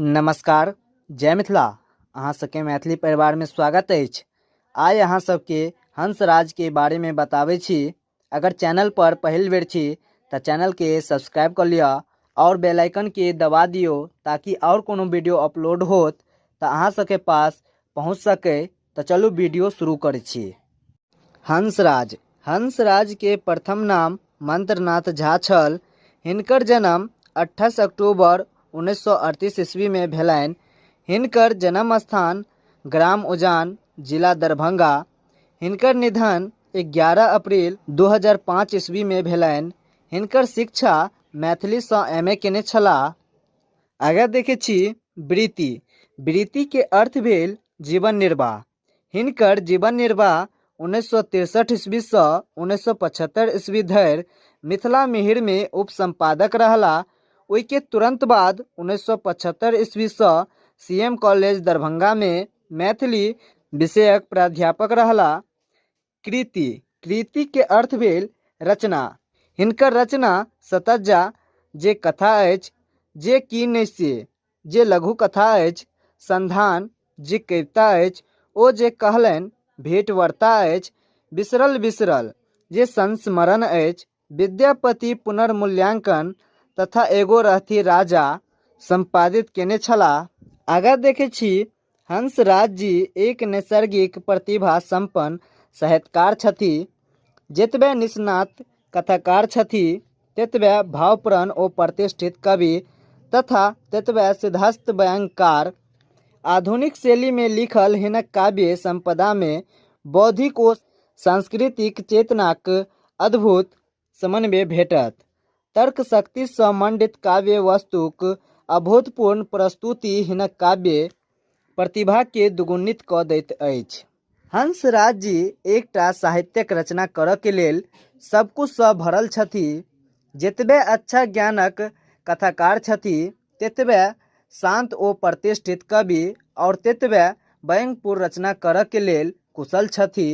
नमस्कार, जय मिथिला। अहाँ सबके मैथिली परिवार में स्वागत अछि। आइ अहाँ सबके हंसराज के बारे में बताबै छी। अगर चैनल पर पहिल बेर छी तो चैनल के सब्सक्राइब कर लिया और बेल आइकन के दबा दियो ताकि और कोनो वीडियो अपलोड होत तो अहाँ सबके पास पहुँच सके। तो चलू वीडियो शुरू करै छी। हंसराज हंसराज के प्रथम नाम मंत्रनाथ झा छल। हिनकर जन्म 28 अक्टूबर 1938 ईस्वी में भेलनि। हिनकर जन्म स्थान ग्राम उजान, जिला दरभंगा। हिनकर निधन 11 अप्रैल 2005 ईस्वी में भेलनि। हिनकर शिक्षा मैथिली से एम.ए. केने छलाह। आगे देखे छी वृत्ति। वृत्ति के अर्थ भेल जीवन निर्वाह। हिनकर जीवन निर्वाह 1963 ईस्वी से 1975 ईस्वी धरि मिथिला मिहिर में उप संपादक रहला। ओहि के तुरंत बाद 1975 ईस्वी से सीएम कॉलेज दरभंगा में मैथिली विषयक प्राध्यापक रहला। कृति। कृति के अर्थ भेल रचना। हिनकर रचना सतज्जा, जे कथा अछि, जे की नहि से, जे लघु कथा अछि, संधान, जे कविता अछि, ओ जे कहलनि, भेंट वार्ता अछि, बिसरल बिसरल, जे संस्मरण अछि, विद्यापति पुनर्मूल्यांकन तथा एगो रहती राजा संपादित केने छलाह। आगा देखे छी हंसराज जी एक नैसर्गिक प्रतिभा संपन्न साहित्यकार छथि। जतबे निष्णात कथाकार छथि ततबे भावप्रण ओ प्रतिष्ठित कवि तथा ततबे सिद्धहस्त व्यंग्यकार। आधुनिक शैली में लिखल हिनक काव्य संपदा में बौद्धिक ओ सांस्कृतिक चेतनाक अद्भुत समन्वय भेटत। तर्क शक्ति से मंडित काव्य वस्तुक अभूतपूर्व प्रस्तुति हिनक काव्य प्रतिभा के दुगुनित क दैत अछि। हंसराज जी एकटा साहित्यक रचना करऽ के लेल सब कुछ से भरल छथि। जतबे अच्छा ज्ञानक कथाकार छथि ततबे शांत ओ प्रतिष्ठित कवि और ततबे व्यंग्यपूर्ण रचना करऽ के लेल कुशल छथि।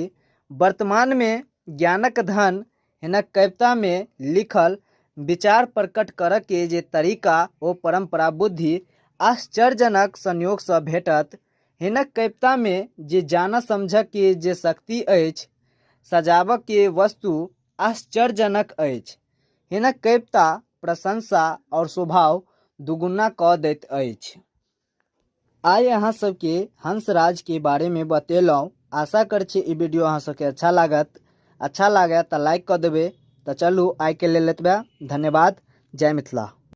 वर्तमान में ज्ञानक धन हिनक कविता में लिखल विचार प्रकट करऽ के जे तरीका ओ परंपरा बुद्धि आश्चर्यजनक संयोग से भेटत। हिनक कविता में जे जान समझ के जे शक्ति अछि, सजावऽ के वस्तु आश्चर्यजनक अछि। हिनक कविता प्रशंसा और स्वभाव दुगुना क दैत अछि। आइ अहाँ सबके हंसराज के बारे में बतेलहुँ। आशा कर छी ई वीडियो अहाँ सबके अच्छा लागत। अच्छा लागे तो लाइक कर देवे। तो चलू आइ के लेल एतबे। धन्यवाद। जय मिथिला।